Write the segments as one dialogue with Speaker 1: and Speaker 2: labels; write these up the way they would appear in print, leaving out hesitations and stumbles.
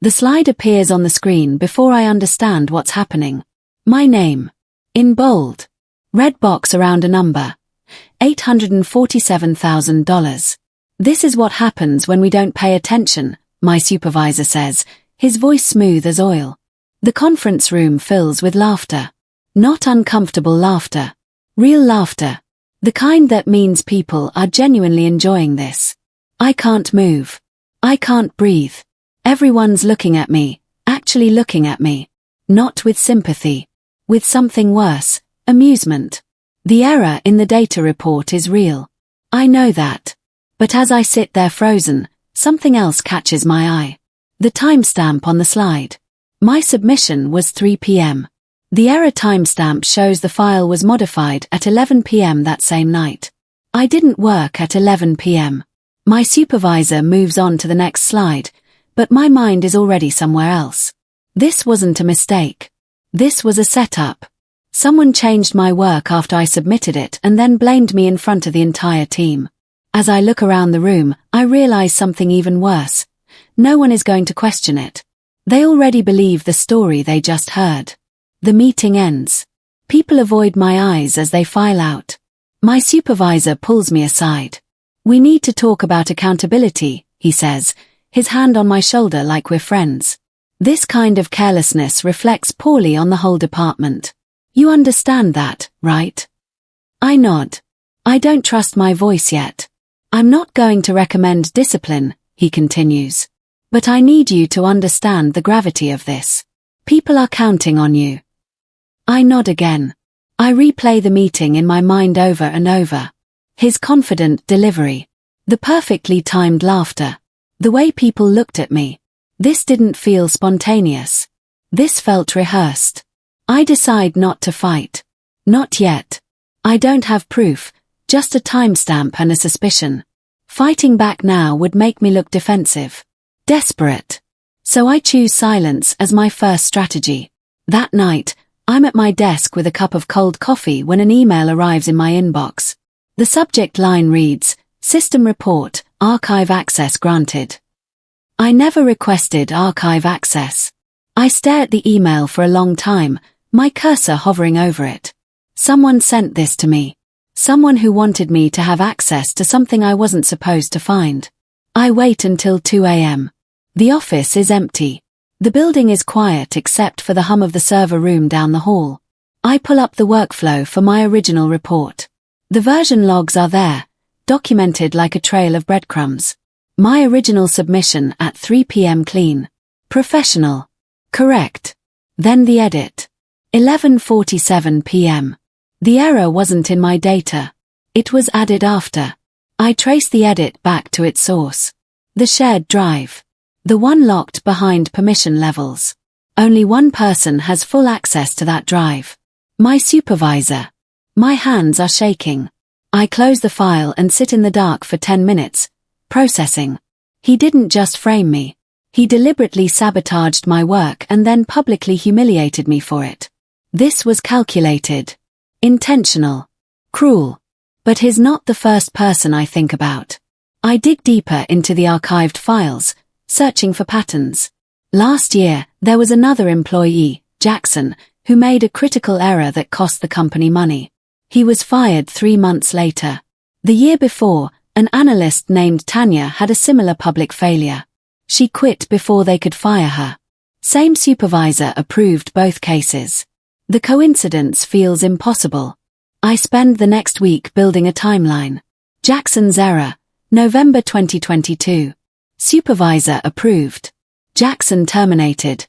Speaker 1: The slide appears on the screen before I understand what's happening. My name. In bold. Red box around a number. $847,000. This is what happens when we don't pay attention, my supervisor says, his voice smooth as oil. The conference room fills with laughter. Not uncomfortable laughter. Real laughter. The kind that means people are genuinely enjoying this. I can't move. I can't breathe. Everyone's looking at me, actually looking at me. Not with sympathy. With something worse, amusement. The error in the data report is real. I know that. But as I sit there frozen, something else catches my eye. The timestamp on the slide. My submission was 3 p.m. The error timestamp shows the file was modified at 11 p.m. that same night. I didn't work at 11 p.m. My supervisor moves on to the next slide, but my mind is already somewhere else. This wasn't a mistake. This was a setup. Someone changed my work after I submitted it and then blamed me in front of the entire team. As I look around the room, I realize something even worse. No one is going to question it. They already believe the story they just heard. The meeting ends. People avoid my eyes as they file out. My supervisor pulls me aside. We need to talk about accountability, he says, his hand on my shoulder like we're friends. This kind of carelessness reflects poorly on the whole department. You understand that, right? I nod. I don't trust my voice yet. I'm not going to recommend discipline, he continues. But I need you to understand the gravity of this. People are counting on you. I nod again. I replay the meeting in my mind over and over. His confident delivery. The perfectly timed laughter. The way people looked at me. This didn't feel spontaneous. This felt rehearsed. I decide not to fight. Not yet. I don't have proof, just a timestamp and a suspicion. Fighting back now would make me look defensive. Desperate. So I choose silence as my first strategy. That night, I'm at my desk with a cup of cold coffee when an email arrives in my inbox. The subject line reads, System Report, Archive Access Granted. I never requested archive access. I stare at the email for a long time, my cursor hovering over it. Someone sent this to me. Someone who wanted me to have access to something I wasn't supposed to find. I wait until 2 a.m. The office is empty. The building is quiet except for the hum of the server room down the hall. I pull up the workflow for my original report. The version logs are there, documented like a trail of breadcrumbs. My original submission at 3 p.m. clean. Professional. Correct. Then the edit. 11:47 p.m. The error wasn't in my data. It was added after. I trace the edit back to its source. The shared drive. The one locked behind permission levels. Only one person has full access to that drive. My supervisor. My hands are shaking. I close the file and sit in the dark for 10 minutes, processing. He didn't just frame me. He deliberately sabotaged my work and then publicly humiliated me for it. This was calculated. Intentional. Cruel. But he's not the first person I think about. I dig deeper into the archived files, searching for patterns. Last year, there was another employee, Jackson, who made a critical error that cost the company money. He was fired 3 months later. The year before, an analyst named Tanya had a similar public failure. She quit before they could fire her. Same supervisor approved both cases. The coincidence feels impossible. I spend the next week building a timeline. Jackson's error, November 2022. Supervisor approved. Jackson terminated.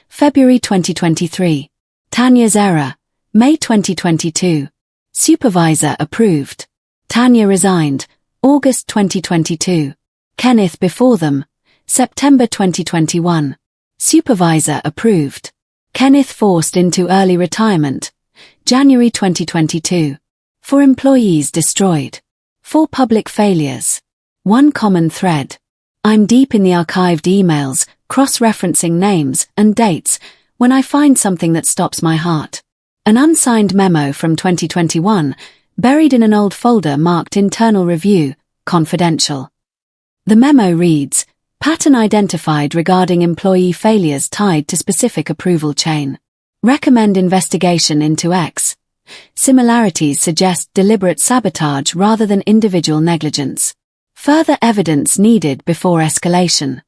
Speaker 1: February 2023. Tanya's error, May 2022. Supervisor approved. Tanya resigned, August 2022. Kenneth before them, September 2021. Supervisor approved. Kenneth forced into early retirement, January 2022. 4 employees destroyed. 4 public failures. One common thread. I'm deep in the archived emails, cross-referencing names and dates, when I find something that stops my heart. An unsigned memo from 2021, buried in an old folder marked Internal Review, Confidential. The memo reads, Pattern identified regarding employee failures tied to specific approval chain. Recommend investigation into X. Similarities suggest deliberate sabotage rather than individual negligence. Further evidence needed before escalation.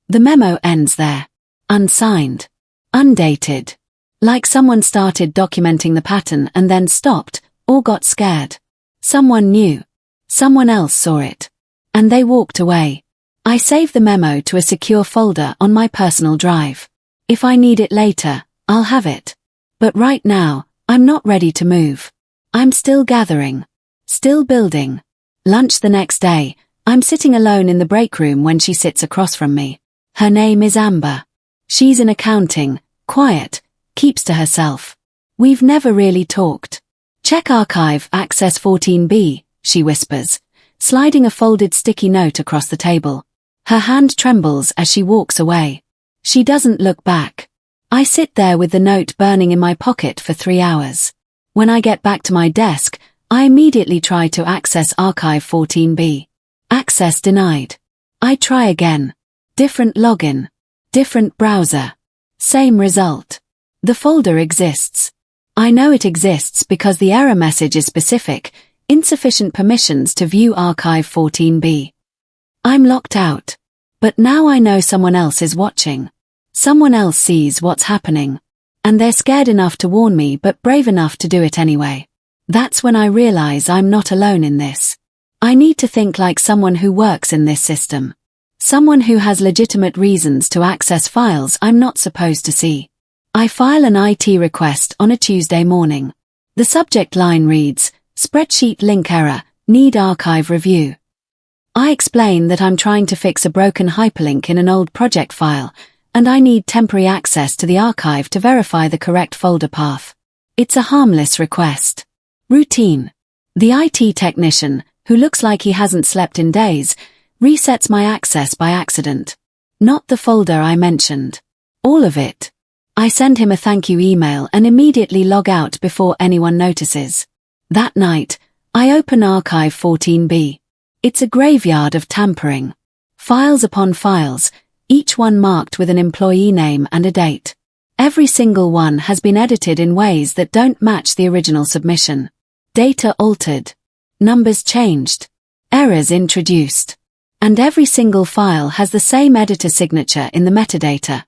Speaker 1: The memo ends there. Unsigned. Undated. Like someone started documenting the pattern and then stopped, or got scared. Someone knew. Someone else saw it. And they walked away. I save the memo to a secure folder on my personal drive. If I need it later, I'll have it. But right now, I'm not ready to move. I'm still gathering. Still building. Lunch the next day, I'm sitting alone in the break room when she sits across from me. Her name is Amber. She's in accounting, quiet, keeps to herself. We've never really talked. Check archive access 14B, she whispers, sliding a folded sticky note across the table. Her hand trembles as she walks away. She doesn't look back. I sit there with the note burning in my pocket for 3 hours. When I get back to my desk, I immediately try to access archive 14B. Access denied. I try again. Different login. Different browser. Same result. The folder exists. I know it exists because the error message is specific, insufficient permissions to view archive 14B. I'm locked out. But now I know someone else is watching. Someone else sees what's happening. And they're scared enough to warn me but brave enough to do it anyway. That's when I realize I'm not alone in this. I need to think like someone who works in this system. Someone who has legitimate reasons to access files I'm not supposed to see. I file an IT request on a Tuesday morning. The subject line reads, Spreadsheet link error, need archive review. I explain that I'm trying to fix a broken hyperlink in an old project file, and I need temporary access to the archive to verify the correct folder path. It's a harmless request. Routine. The IT technician, who looks like he hasn't slept in days, resets my access by accident. Not the folder I mentioned. All of it. I send him a thank you email and immediately log out before anyone notices. That night, I open archive 14B. It's a graveyard of tampering. Files upon files, each one marked with an employee name and a date. Every single one has been edited in ways that don't match the original submission. Data altered. Numbers changed. Errors introduced. And every single file has the same editor signature in the metadata.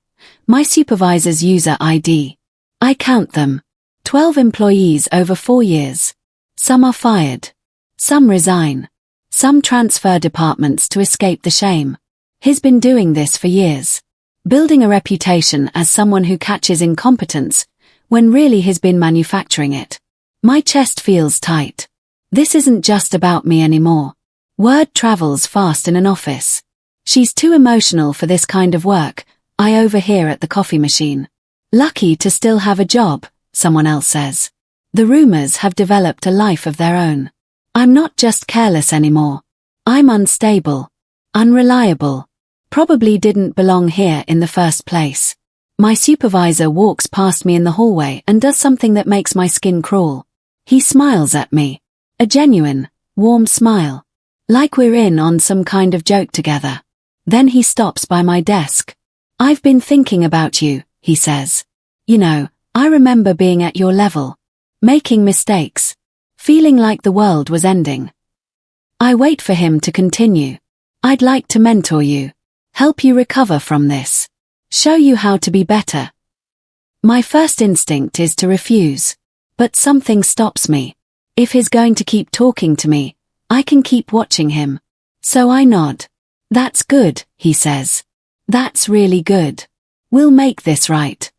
Speaker 1: My supervisor's user ID. I count them. 12 employees over 4 years. Some are fired. Some resign. Some transfer departments to escape the shame. He's been doing this for years. Building a reputation as someone who catches incompetence, when really he's been manufacturing it. My chest feels tight. This isn't just about me anymore. Word travels fast in an office. She's too emotional for this kind of work, I overhear at the coffee machine. Lucky to still have a job, someone else says. The rumors have developed a life of their own. I'm not just careless anymore. I'm unstable. Unreliable. Probably didn't belong here in the first place. My supervisor walks past me in the hallway and does something that makes my skin crawl. He smiles at me. A genuine, warm smile. Like we're in on some kind of joke together. Then he stops by my desk. I've been thinking about you, he says. You know, I remember being at your level. Making mistakes. Feeling like the world was ending. I wait for him to continue. I'd like to mentor you. Help you recover from this. Show you how to be better. My first instinct is to refuse. But something stops me. If he's going to keep talking to me, I can keep watching him. So I nod. That's good, he says. That's really good. We'll make this right.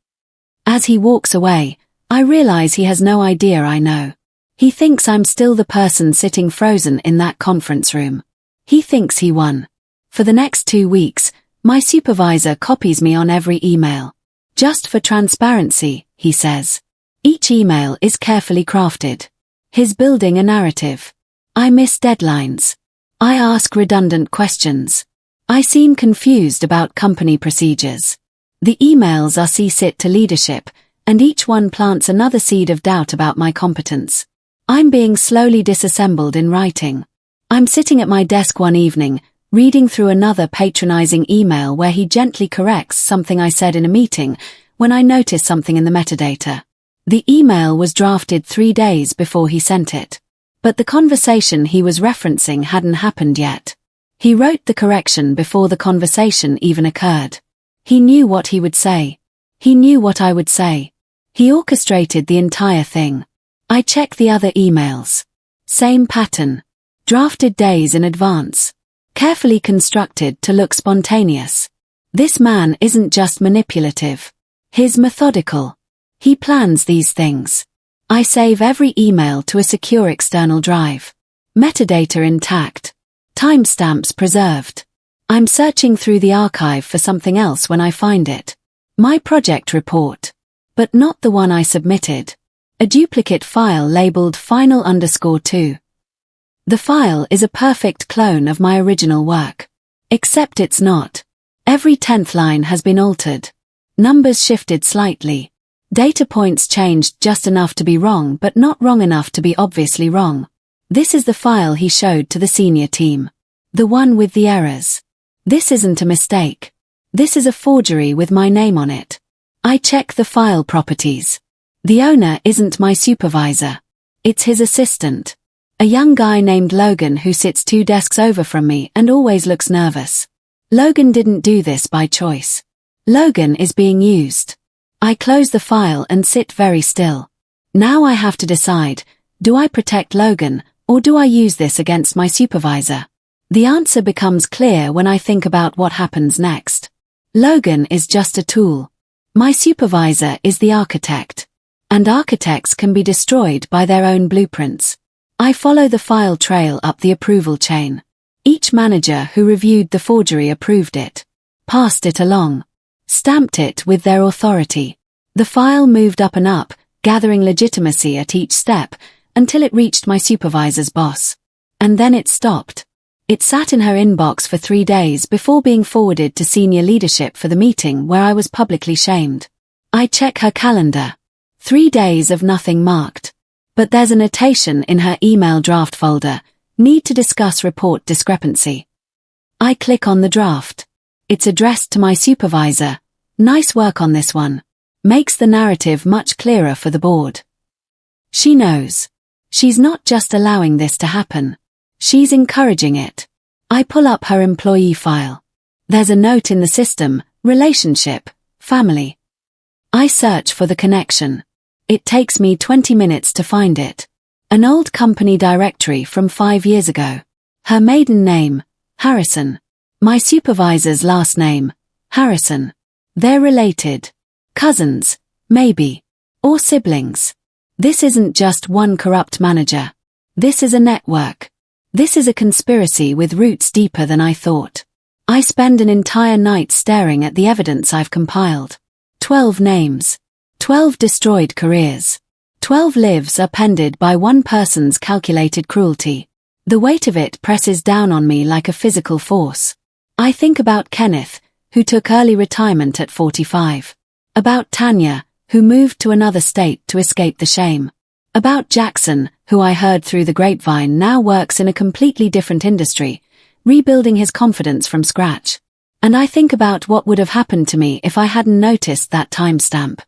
Speaker 1: As he walks away, I realize he has no idea I know. He thinks I'm still the person sitting frozen in that conference room. He thinks he won. For the next 2 weeks, my supervisor copies me on every email. Just for transparency, he says. Each email is carefully crafted. He's building a narrative. I miss deadlines. I ask redundant questions. I seem confused about company procedures. The emails are CC'd to leadership, and each one plants another seed of doubt about my competence. I'm being slowly disassembled in writing. I'm sitting at my desk one evening, reading through another patronizing email where he gently corrects something I said in a meeting when I notice something in the metadata. The email was drafted 3 days before he sent it. But the conversation he was referencing hadn't happened yet. He wrote the correction before the conversation even occurred. He knew what he would say. He knew what I would say. He orchestrated the entire thing. I check the other emails. Same pattern. Drafted days in advance. Carefully constructed to look spontaneous. This man isn't just manipulative. He's methodical. He plans these things. I save every email to a secure external drive. Metadata intact. Timestamps preserved. I'm searching through the archive for something else when I find it. My project report. But not the one I submitted. A duplicate file labeled final_2. The file is a perfect clone of my original work. Except it's not. Every 10th line has been altered. Numbers shifted slightly. Data points changed just enough to be wrong but not wrong enough to be obviously wrong. This is the file he showed to the senior team. The one with the errors. This isn't a mistake. This is a forgery with my name on it. I check the file properties. The owner isn't my supervisor. It's his assistant. A young guy named Logan who sits 2 desks over from me and always looks nervous. Logan didn't do this by choice. Logan is being used. I close the file and sit very still. Now I have to decide, do I protect Logan, or do I use this against my supervisor? The answer becomes clear when I think about what happens next. Logan is just a tool. My supervisor is the architect. And architects can be destroyed by their own blueprints. I follow the file trail up the approval chain. Each manager who reviewed the forgery approved it. Passed it along. Stamped it with their authority. The file moved up and up, gathering legitimacy at each step, until it reached my supervisor's boss. And then it stopped. It sat in her inbox for 3 days before being forwarded to senior leadership for the meeting where I was publicly shamed. I check her calendar. 3 days of nothing marked. But there's a notation in her email draft folder, need to discuss report discrepancy. I click on the draft. It's addressed to my supervisor. Nice work on this one. Makes the narrative much clearer for the board. She knows. She's not just allowing this to happen. She's encouraging it. I pull up her employee file. There's a note in the system, relationship, family. I search for the connection. It takes me 20 minutes to find it. An old company directory from 5 years ago. Her maiden name, Harrison. My supervisor's last name, Harrison. They're related. Cousins, maybe. Or siblings. This isn't just one corrupt manager. This is a network. This is a conspiracy with roots deeper than I thought. I spend an entire night staring at the evidence I've compiled. 12 names. 12 destroyed careers. 12 lives upended by one person's calculated cruelty. The weight of it presses down on me like a physical force. I think about Kenneth, who took early retirement at 45. About Tanya, who moved to another state to escape the shame. About Jackson, who I heard through the grapevine now works in a completely different industry, rebuilding his confidence from scratch. And I think about what would have happened to me if I hadn't noticed that timestamp.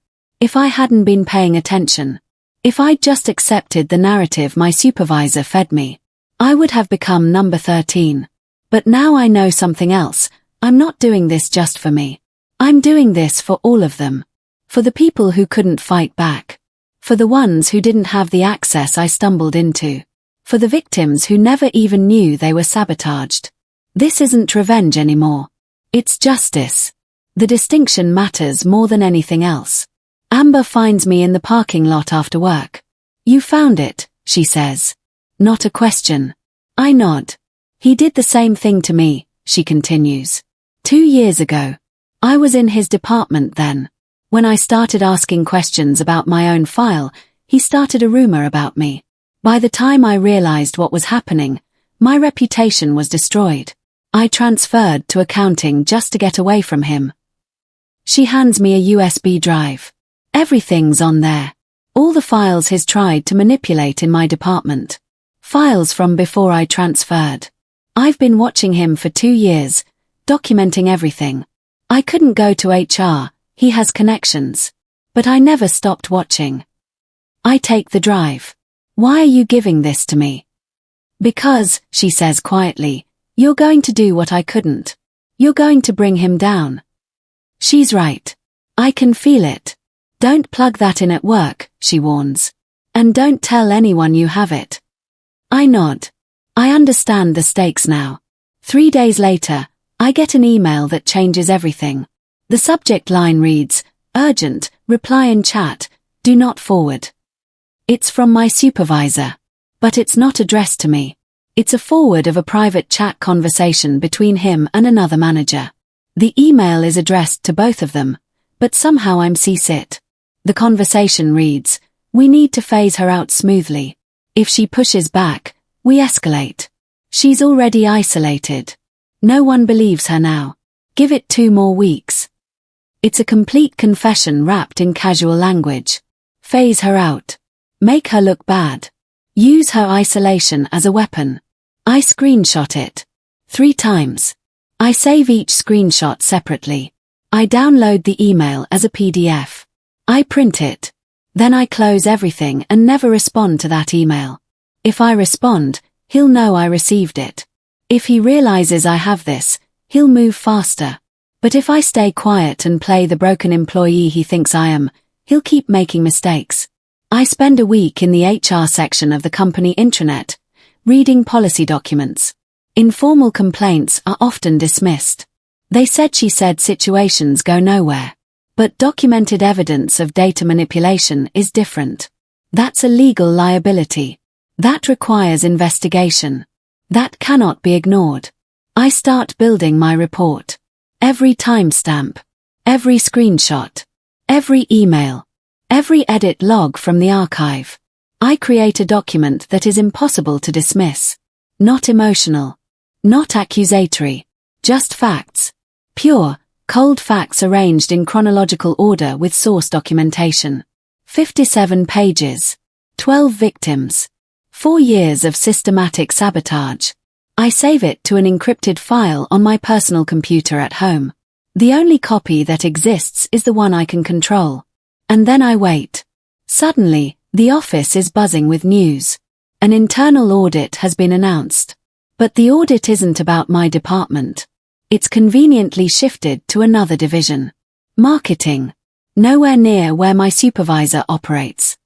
Speaker 1: If I hadn't been paying attention. If I'd just accepted the narrative my supervisor fed me. I would have become number 13. But now I know something else. I'm not doing this just for me. I'm doing this for all of them. For the people who couldn't fight back. For the ones who didn't have the access I stumbled into. For the victims who never even knew they were sabotaged. This isn't revenge anymore. It's justice. The distinction matters more than anything else. Amber finds me in the parking lot after work. You found it, she says. Not a question. I nod. He did the same thing to me, she continues. 2 years ago. I was in his department then. When I started asking questions about my own file, he started a rumor about me. By the time I realized what was happening, my reputation was destroyed. I transferred to accounting just to get away from him. She hands me a USB drive. Everything's on there. All the files he's tried to manipulate in my department. Files from before I transferred. I've been watching him for 2 years, documenting everything. I couldn't go to HR, he has connections. But I never stopped watching. I take the drive. Why are you giving this to me? Because, she says quietly, you're going to do what I couldn't. You're going to bring him down. She's right. I can feel it. Don't plug that in at work, she warns. And don't tell anyone you have it. I nod. I understand the stakes now. 3 days later, I get an email that changes everything. The subject line reads, urgent, reply in chat, do not forward. It's from my supervisor. But it's not addressed to me. It's a forward of a private chat conversation between him and another manager. The email is addressed to both of them, but somehow I'm CC'd. The conversation reads, we need to phase her out smoothly. If she pushes back, we escalate. She's already isolated. No one believes her now. Give it 2 more weeks. It's a complete confession wrapped in casual language. Phase her out. Make her look bad. Use her isolation as a weapon. I screenshot it. 3 times. I save each screenshot separately. I download the email as a PDF. I print it. Then I close everything and never respond to that email. If I respond, he'll know I received it. If he realizes I have this, he'll move faster. But if I stay quiet and play the broken employee he thinks I am, he'll keep making mistakes. I spend a week in the HR section of the company intranet, reading policy documents. Informal complaints are often dismissed. They said-she said situations go nowhere. But documented evidence of data manipulation is different. That's a legal liability. That requires investigation. That cannot be ignored. I start building my report. Every timestamp. Every screenshot. Every email. Every edit log from the archive. I create a document that is impossible to dismiss. Not emotional. Not accusatory. Just facts. Pure, cold facts arranged in chronological order with source documentation. 57 pages. 12 victims. 4 years of systematic sabotage. I save it to an encrypted file on my personal computer at home. The only copy that exists is the one I can control. And then I wait. Suddenly, the office is buzzing with news. An internal audit has been announced. But the audit isn't about my department. It's conveniently shifted to another division. Marketing. Nowhere near where my supervisor operates.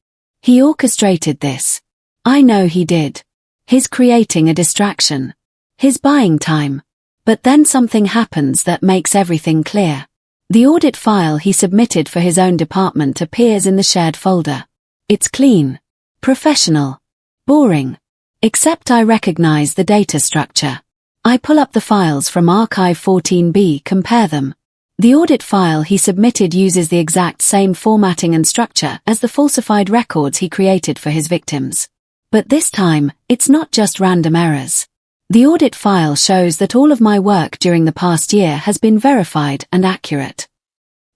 Speaker 1: He orchestrated this. I know he did. He's creating a distraction. He's buying time. But then something happens that makes everything clear. The audit file he submitted for his own department appears in the shared folder. It's clean. Professional. Boring. Except I recognize the data structure. I pull up the files from Archive 14B, compare them. The audit file he submitted uses the exact same formatting and structure as the falsified records he created for his victims. But this time, it's not just random errors. The audit file shows that all of my work during the past year has been verified and accurate.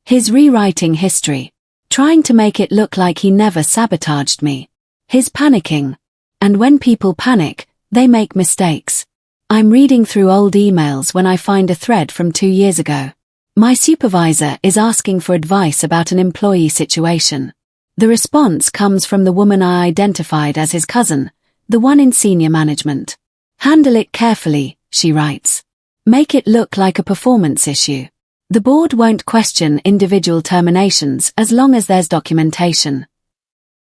Speaker 1: His rewriting history. Trying to make it look like he never sabotaged me. His panicking. And when people panic, they make mistakes. I'm reading through old emails when I find a thread from 2 years ago. My supervisor is asking for advice about an employee situation. The response comes from the woman I identified as his cousin, the one in senior management. Handle it carefully, she writes. Make it look like a performance issue. The board won't question individual terminations as long as there's documentation.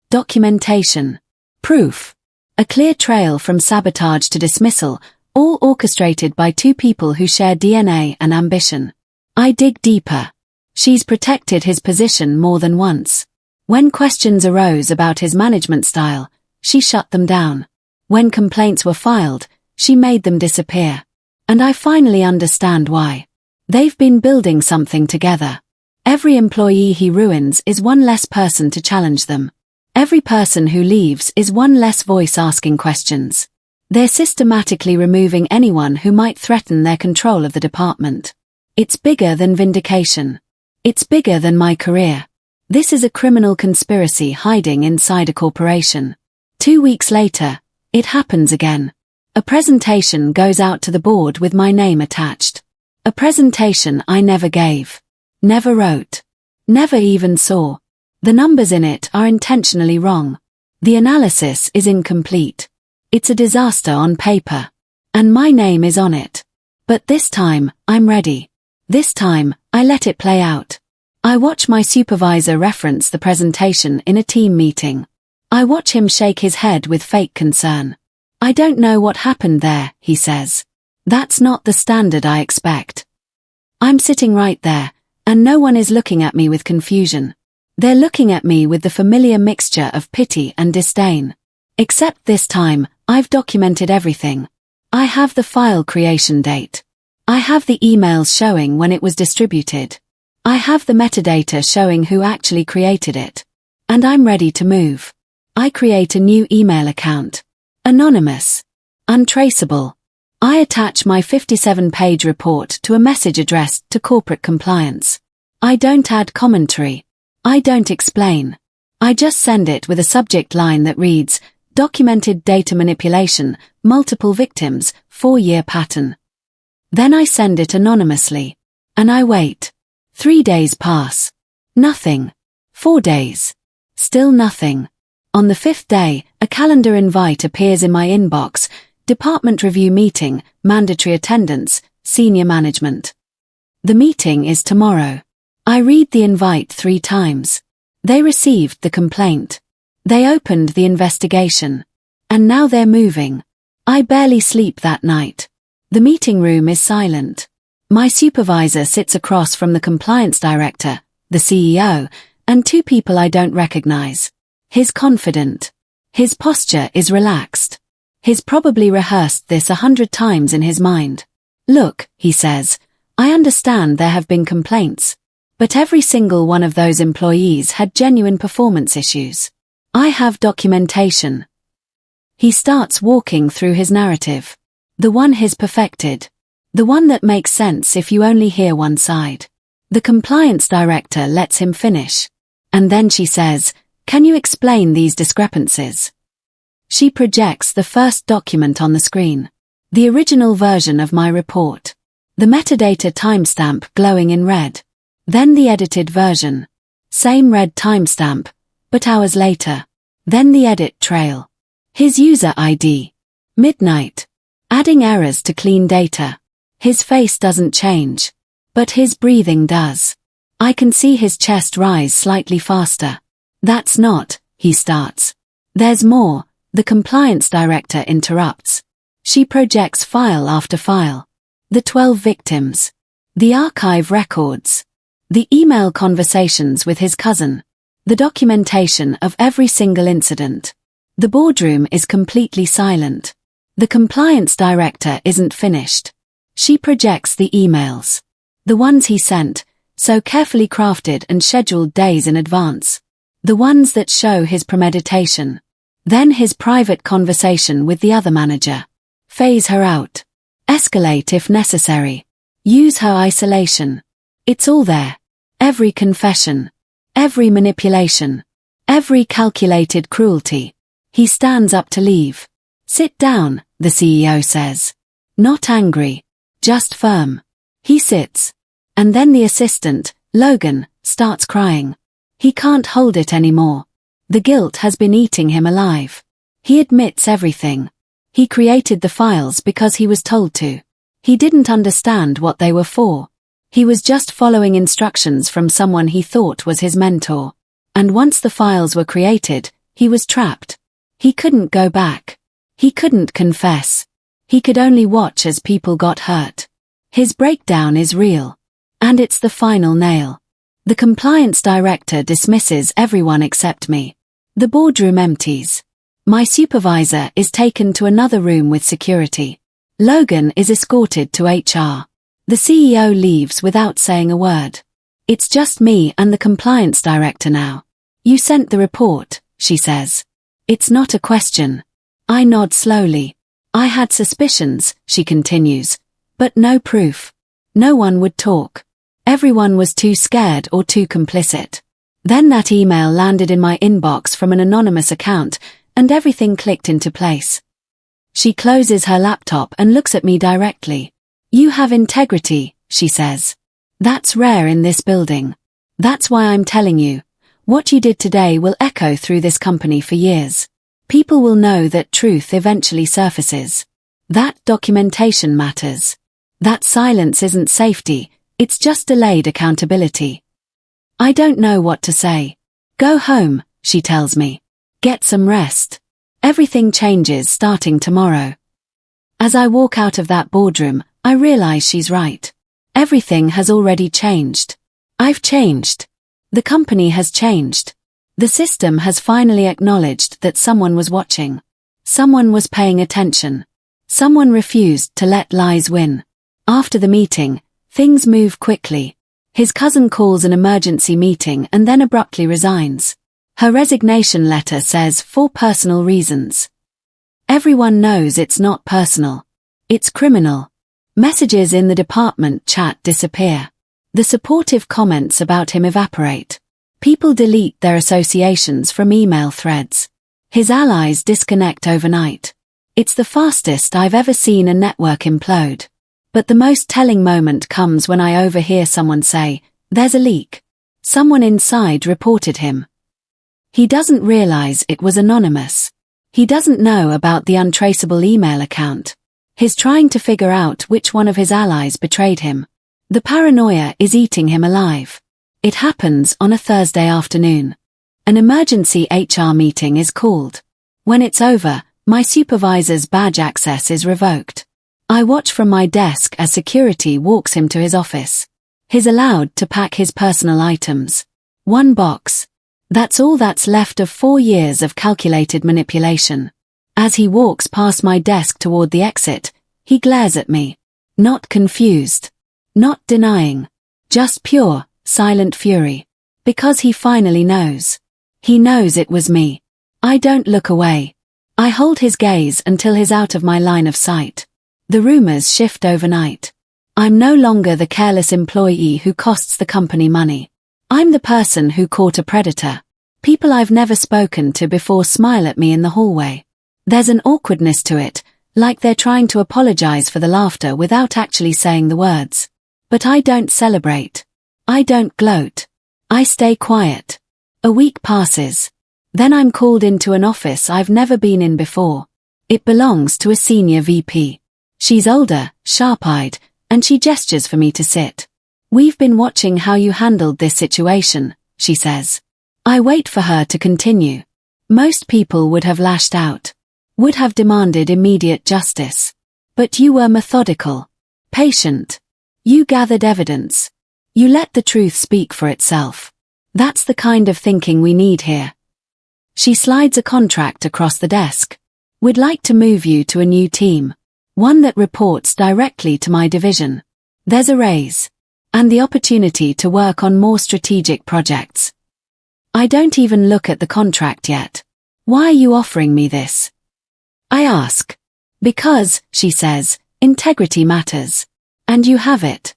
Speaker 1: Documentation. Proof. A clear trail from sabotage to dismissal, all orchestrated by 2 people who share DNA and ambition. I dig deeper. She's protected his position more than once. When questions arose about his management style, she shut them down. When complaints were filed, she made them disappear. And I finally understand why. They've been building something together. Every employee he ruins is one less person to challenge them. Every person who leaves is one less voice asking questions. They're systematically removing anyone who might threaten their control of the department. It's bigger than vindication. It's bigger than my career. This is a criminal conspiracy hiding inside a corporation. 2 weeks later, it happens again. A presentation goes out to the board with my name attached. A presentation I never gave. Never wrote. Never even saw. The numbers in it are intentionally wrong. The analysis is incomplete. It's a disaster on paper. And my name is on it. But this time, I'm ready. This time, I let it play out. I watch my supervisor reference the presentation in a team meeting. I watch him shake his head with fake concern. I don't know what happened there, he says. That's not the standard I expect. I'm sitting right there, and no one is looking at me with confusion. They're looking at me with the familiar mixture of pity and disdain. Except this time, I've documented everything. I have the file creation date. I have the emails showing when it was distributed. I have the metadata showing who actually created it. And I'm ready to move. I create a new email account. Anonymous. Untraceable. I attach my 57-page report to a message addressed to corporate compliance. I don't add commentary. I don't explain. I just send it with a subject line that reads, Documented data manipulation, multiple victims, 4-year pattern. Then I send it anonymously. And I wait. 3 days pass. Nothing. 4 days. Still nothing. On the 5th day, a calendar invite appears in my inbox, department review meeting, mandatory attendance, senior management. The meeting is tomorrow. I read the invite 3 times. They received the complaint. They opened the investigation. And now they're moving. I barely sleep that night. The meeting room is silent. My supervisor sits across from the compliance director, the CEO, and 2 people I don't recognize. He's confident. His posture is relaxed. He's probably rehearsed this 100 times in his mind. Look, he says, I understand there have been complaints. But every single one of those employees had genuine performance issues. I have documentation. He starts walking through his narrative. The one he's perfected. The one that makes sense if you only hear one side. The compliance director lets him finish. And then she says, Can you explain these discrepancies? She projects the first document on the screen. The original version of my report. The metadata timestamp glowing in red. Then the edited version. Same red timestamp, but hours later. Then the edit trail. His user ID. Midnight. Adding errors to clean data. His face doesn't change. But his breathing does. I can see his chest rise slightly faster. That's not, he starts. There's more, the compliance director interrupts. She projects file after file. The 12 victims. The archive records. The email conversations with his cousin. The documentation of every single incident. The boardroom is completely silent. The compliance director isn't finished. She projects the emails. The ones he sent, so carefully crafted and scheduled days in advance. The ones that show his premeditation. Then his private conversation with the other manager. Phase her out. Escalate if necessary. Use her isolation. It's all there. Every confession. Every manipulation. Every calculated cruelty. He stands up to leave. Sit down, the CEO says. Not angry. Just firm. He sits. And then the assistant, Logan, starts crying. He can't hold it anymore. The guilt has been eating him alive. He admits everything. He created the files because he was told to. He didn't understand what they were for. He was just following instructions from someone he thought was his mentor. And once the files were created, he was trapped. He couldn't go back. He couldn't confess. He could only watch as people got hurt. His breakdown is real. And it's the final nail. The compliance director dismisses everyone except me. The boardroom empties. My supervisor is taken to another room with security. Logan is escorted to HR. The CEO leaves without saying a word. It's just me and the compliance director now. You sent the report, she says. It's not a question. I nod slowly. I had suspicions, she continues, but no proof. No one would talk. Everyone was too scared or too complicit. Then that email landed in my inbox from an anonymous account, and everything clicked into place. She closes her laptop and looks at me directly. You have integrity, she says. That's rare in this building. That's why I'm telling you. What you did today will echo through this company for years. People will know that truth eventually surfaces. That documentation matters. That silence isn't safety, it's just delayed accountability. I don't know what to say. Go home, she tells me. Get some rest. Everything changes starting tomorrow. As I walk out of that boardroom, I realize she's right. Everything has already changed. I've changed. The company has changed. The system has finally acknowledged that someone was watching. Someone was paying attention. Someone refused to let lies win. After the meeting, things move quickly. His cousin calls an emergency meeting and then abruptly resigns. Her resignation letter says 4 personal reasons. Everyone knows it's not personal. It's criminal. Messages in the department chat disappear. The supportive comments about him evaporate. People delete their associations from email threads. His allies disconnect overnight. It's the fastest I've ever seen a network implode. But the most telling moment comes when I overhear someone say, "There's a leak." Someone inside reported him. He doesn't realize it was anonymous. He doesn't know about the untraceable email account. He's trying to figure out which one of his allies betrayed him. The paranoia is eating him alive. It happens on a Thursday afternoon. An emergency HR meeting is called. When it's over, my supervisor's badge access is revoked. I watch from my desk as security walks him to his office. He's allowed to pack his personal items. 1 box. That's all that's left of 4 years of calculated manipulation. As he walks past my desk toward the exit, he glares at me. Not confused. Not denying. Just pure, silent fury. Because he finally knows. He knows it was me. I don't look away. I hold his gaze until he's out of my line of sight. The rumors shift overnight. I'm no longer the careless employee who costs the company money. I'm the person who caught a predator. People I've never spoken to before smile at me in the hallway. There's an awkwardness to it, like they're trying to apologize for the laughter without actually saying the words. But I don't celebrate. I don't gloat. I stay quiet. A week passes. Then I'm called into an office I've never been in before. It belongs to a senior VP. She's older, sharp-eyed, and she gestures for me to sit. "We've been watching how you handled this situation," she says. I wait for her to continue. Most people would have lashed out. Would have demanded immediate justice. But you were methodical. Patient. You gathered evidence. You let the truth speak for itself. That's the kind of thinking we need here. She slides a contract across the desk. "We'd like to move you to a new team. One that reports directly to my division. There's a raise. And the opportunity to work on more strategic projects." I don't even look at the contract yet. "Why are you offering me this?" I ask. "Because," she says, "integrity matters. And you have it."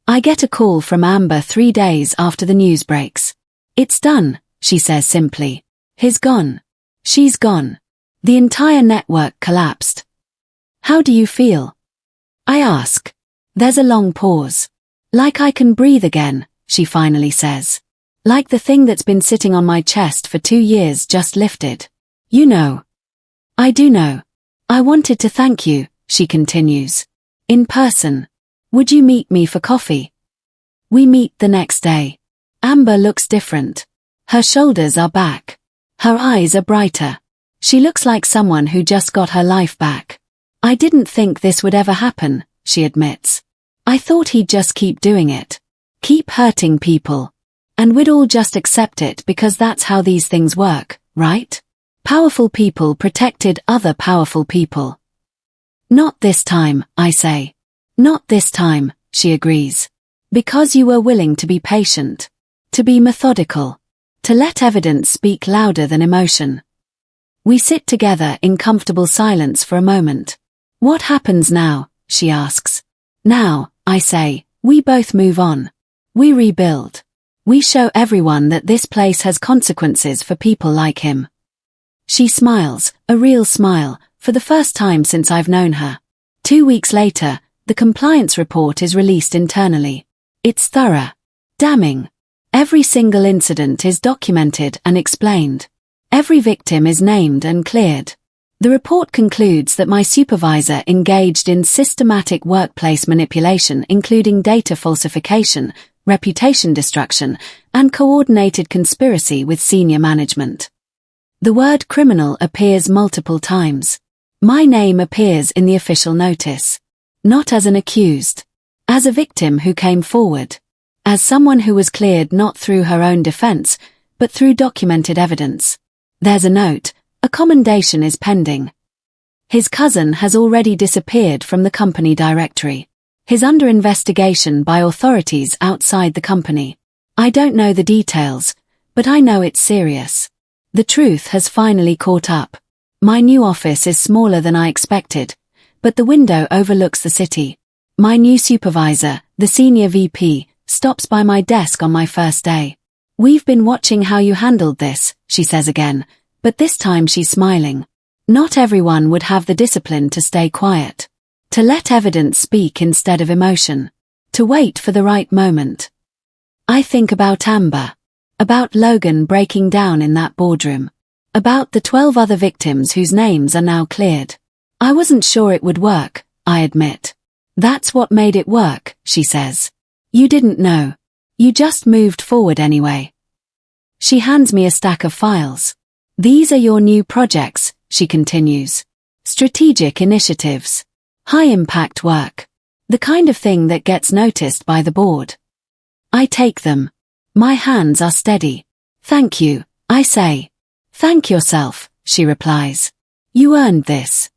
Speaker 1: I get a call from Amber 3 days after the news breaks. "It's done," she says simply. "He's gone. She's gone." The entire network collapsed. "How do you feel?" I ask. There's a long pause. "Like I can breathe again," she finally says. "Like the thing that's been sitting on my chest for 2 years just lifted. You know." "I do know. I wanted to thank you," she continues. "In person. Would you meet me for coffee?" We meet the next day. Amber looks different. Her shoulders are back. Her eyes are brighter. She looks like someone who just got her life back. "I didn't think this would ever happen," she admits. "I thought he'd just keep doing it. Keep hurting people. And we'd all just accept it because that's how these things work, right? Powerful people protected other powerful people." "Not this time," I say. "Not this time," she agrees. "Because you were willing to be patient. To be methodical. To let evidence speak louder than emotion." We sit together in comfortable silence for a moment. "What happens now?" she asks. "Now," I say, "we both move on. We rebuild. We show everyone that this place has consequences for people like him." She smiles, a real smile, for the first time since I've known her. 2 weeks later, the compliance report is released internally. It's thorough. Damning. Every single incident is documented and explained. Every victim is named and cleared. The report concludes that my supervisor engaged in systematic workplace manipulation, including data falsification, reputation destruction, and coordinated conspiracy with senior management. The word criminal appears multiple times. My name appears in the official notice. Not as an accused. As a victim who came forward. As someone who was cleared not through her own defense, but through documented evidence. There's a note. A commendation is pending. His cousin has already disappeared from the company directory. He's under investigation by authorities outside the company. I don't know the details, but I know it's serious. The truth has finally caught up. My new office is smaller than I expected, but the window overlooks the city. My new supervisor, the senior VP, stops by my desk on my first day. "We've been watching how you handled this," she says again, but this time she's smiling. Not everyone would have the discipline to stay quiet. To let evidence speak instead of emotion. To wait for the right moment. I think about Amber. About Logan breaking down in that boardroom. About the 12 other victims whose names are now cleared. I wasn't sure it would work, I admit. That's what made it work, she says. You didn't know. You just moved forward anyway. She hands me a stack of files. These are your new projects, she continues. Strategic initiatives. High-impact work. The kind of thing that gets noticed by the board. I take them. My hands are steady. Thank you, I say. Thank yourself, she replies. You earned this.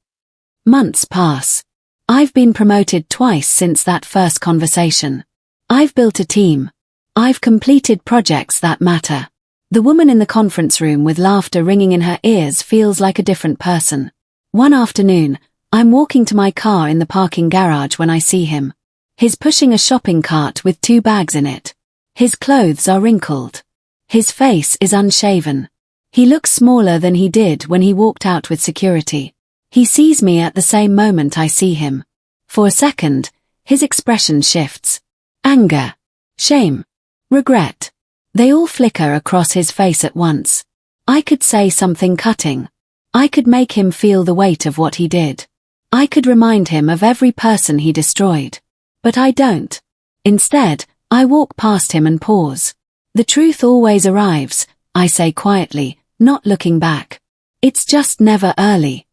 Speaker 1: Months pass. I've been promoted twice since that first conversation. I've built a team. I've completed projects that matter. The woman in the conference room with laughter ringing in her ears feels like a different person. One afternoon, I'm walking to my car in the parking garage when I see him. He's pushing a shopping cart with 2 bags in it. His clothes are wrinkled. His face is unshaven. He looks smaller than he did when he walked out with security. He sees me at the same moment I see him. For a second, his expression shifts. Anger. Shame. Regret. They all flicker across his face at once. I could say something cutting. I could make him feel the weight of what he did. I could remind him of every person he destroyed. But I don't. Instead, I walk past him and pause. The truth always arrives, I say quietly, not looking back. It's just never early.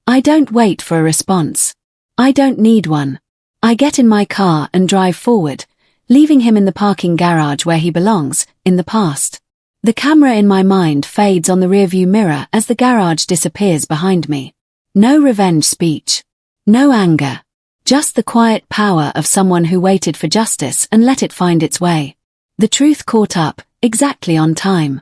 Speaker 1: I don't wait for a response. I don't need one. I get in my car and drive forward, leaving him in the parking garage where he belongs, in the past. The camera in my mind fades on the rearview mirror as the garage disappears behind me. No revenge speech. No anger. Just the quiet power of someone who waited for justice and let it find its way. The truth caught up, exactly on time.